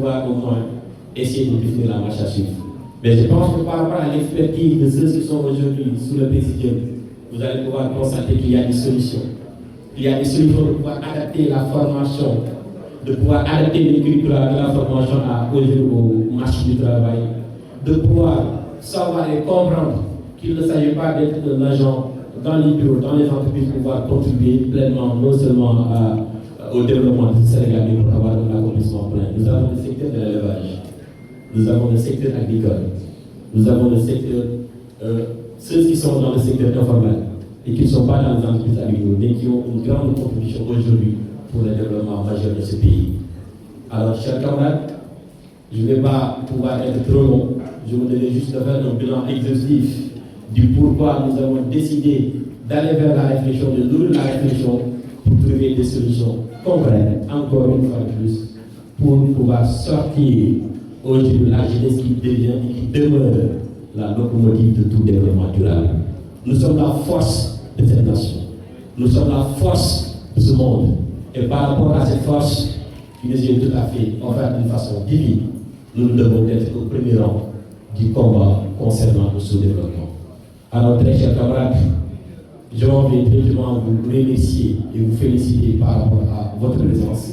pouvoir au moins essayer de définir la marche à suivre. Mais je pense que par rapport à l'expertise de ceux qui sont aujourd'hui sous le présidium, vous allez pouvoir constater qu'il y a des solutions. Il y a des solutions de pouvoir adapter la formation, de pouvoir adapter les curricula de la formation au marché du travail, de pouvoir savoir et comprendre qu'il ne s'agit pas d'être un agent dans les bureaux, dans les entreprises, pour pouvoir contribuer pleinement, non seulement au développement du Sénégal, mais pour avoir un accomplissement plein. Nous avons le secteur de l'élevage, nous avons le secteur agricole, nous avons le secteur, ceux qui sont dans le secteur informel et qui ne sont pas dans les entreprises agricoles, mais qui ont une grande contribution aujourd'hui pour le développement majeur de ce pays. Alors, chers camarades, je ne vais pas pouvoir être trop long, je voudrais juste faire un bilan exhaustif du pourquoi nous avons décidé d'aller vers la réflexion, de nourrir la réflexion pour trouver des solutions concrètes, encore une fois de plus, pour pouvoir sortir aujourd'hui de la jeunesse qui devient et qui demeure la locomotive de tout développement durable. Nous sommes la force de cette nation. Nous sommes la force de ce monde. Et par rapport à cette force, qui nous est tout à fait offerte d'une façon divine, nous devons être au premier rang du combat concernant le sous-développement. Alors, très chers camarades, je vais directement vous remercier et vous féliciter par rapport à votre présence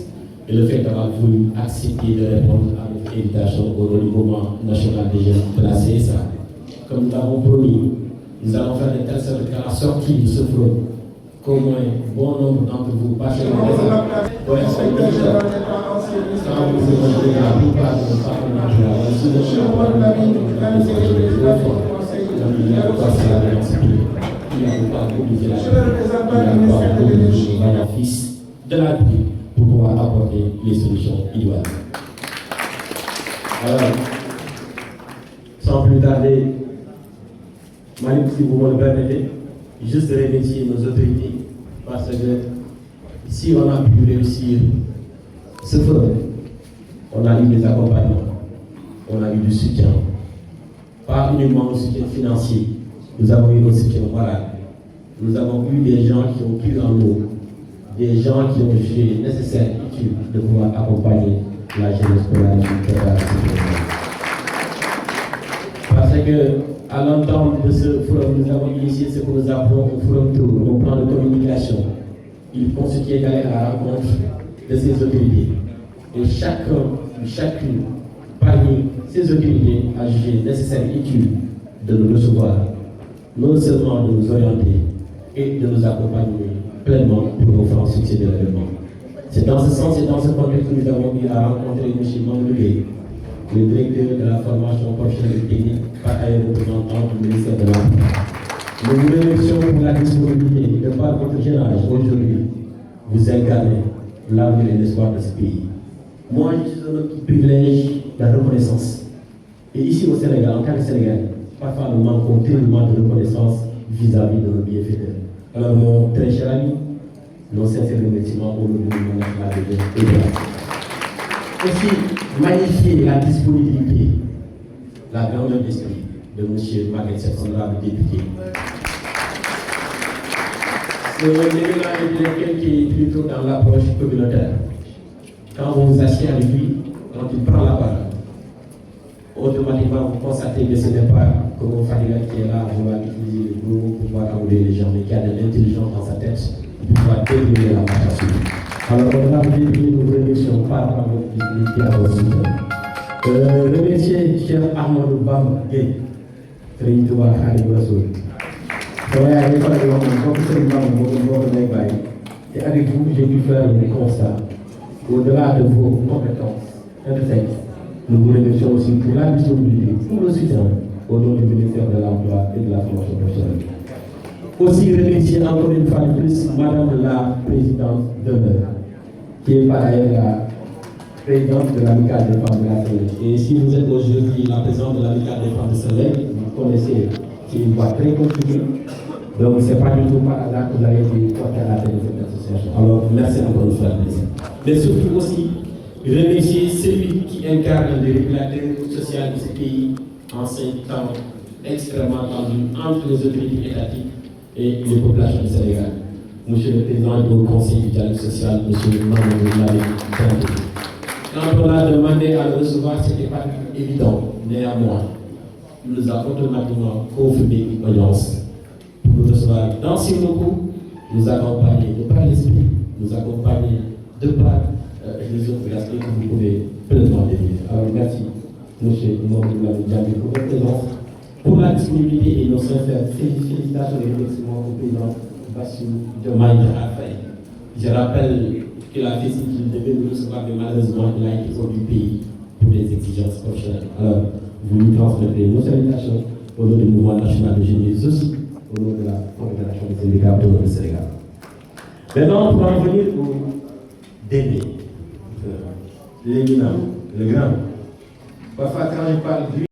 et le fait d'avoir voulu accepter de répondre à notre invitation au regroupement national des jeunes de la CSA. Comme nous l'avons promis, nous allons faire de telle sorte qu'à la sortie de ce forum, qu'au moins bon nombre d'entre vous passent le message. Quand vous évoquez la plupart de nos partenaires, il y a pas obligé la fils de la vie pour pouvoir apporter les solutions idoines. Alors, sans plus tarder, Malik, si vous me le permettez, juste remercier nos autorités parce que si on a pu réussir ce forum, on a eu des accompagnements, on a eu du soutien, pas uniquement le soutien financier, nous avons eu le soutien moral, nous avons eu des gens qui ont cru en nous, des gens qui ont jugé nécessaire et utile de pouvoir accompagner la jeunesse pour la vie. Parce que, à l'entente de ce forum, nous avons initié ce que nous appelons un forum tour, un plan de communication. Il constituait d'aller à la rencontre de ces autorités. Et chacune parmi ces autorités a jugé nécessaire et utile de nous recevoir, non seulement de nous orienter et de nous accompagner pleinement pour nos francs succès de l'événement. C'est dans ce sens et dans ce contexte que nous avons eu à rencontrer M. Mangoulé, le directeur de la formation professionnelle et technique, par ailleurs représentant du ministère de l'Emploi. Nous vous remercions pour la disponibilité de par votre jeune âge aujourd'hui. Vous incarnez l'avenir et l'espoir de ce pays. Moi, je suis un homme qui privilège la reconnaissance. Et ici au Sénégal, en tant que Sénégalais, parfois nous manquons terriblement de reconnaissance vis-à-vis de nos bienfaiteurs. Alors, mon très cher ami, nos sincères remerciements au nom du national de l'État. Aussi, magnifier la disponibilité, la grandeur d'esprit de M. Maguette, honorable député. C'est un élément intellectuel qui est plutôt dans l'approche communautaire. Quand vous vous asseyez avec lui, quand il prend la parole, automatiquement vous constatez que ce n'est pas comme un Fadiga qui est là à vouloir utiliser les mots pour pouvoir enrouler les gens, mais qui a de l'intelligence dans sa tête pour pouvoir dérouler la marche à suivre. Alors, honorable député, nous vous remercions par rapport à votre disponibilité à votre soutien. Remercier cher Ahmadou Bamba Gueye, Serigne Touba Khadimou Rassoul. Et avec vous, j'ai pu faire le constat. Au-delà de vos compétences intrinsèques, nous vous remercions aussi pour la disponibilité, pour le soutien au nom du ministère de l'Emploi et de la formation professionnelle. Aussi remercier encore une fois de plus Madame la Présidente d'honneur, qui est par ailleurs la Présidente de l'Amicale des femmes de la Soleil. Et si vous êtes aujourd'hui la Présidente de l'Amicale des femmes de Soleil, vous connaissez, c'est une voix très constituée. Donc, ce n'est pas du tout par hasard que vous avez été porté à la tête de cette association. Alors, merci encore une fois. Mais surtout aussi, remercier celui qui incarne le régulateur social de ce pays en ces temps extrêmement tendus entre les autorités étatiques et les populations du Sénégal. Monsieur le Président du Conseil du dialogue social, monsieur Mamadou Lamine Danté. Quand on a demandé à le recevoir, ce n'était pas évident. Néanmoins, il nous a automatiquement confirmé une audience pour nous recevoir dans ces locaux, nous accompagner de par l'esprit, nous accompagner de par les autres aspects que vous pouvez pleinement définir. Alors merci, M. Diamé, pour votre présence, pour la disponibilité et nos sincères félicitations et remerciements au président Bassirou Diomaye Diakhar Faye. Je rappelle qu'il a fait ce qu'il devait nous recevoir, mais malheureusement, il a été hors du pays pour des exigences professionnelles. Alors, vous nous transmettez nos salutations au nom du mouvement national de jeunes, mais aussi au nom de la Confédération des syndicats autonomes du Sénégal. Maintenant, pour en venir au dernier, l'éminent, le grand. Parfois, quand je parle de lui,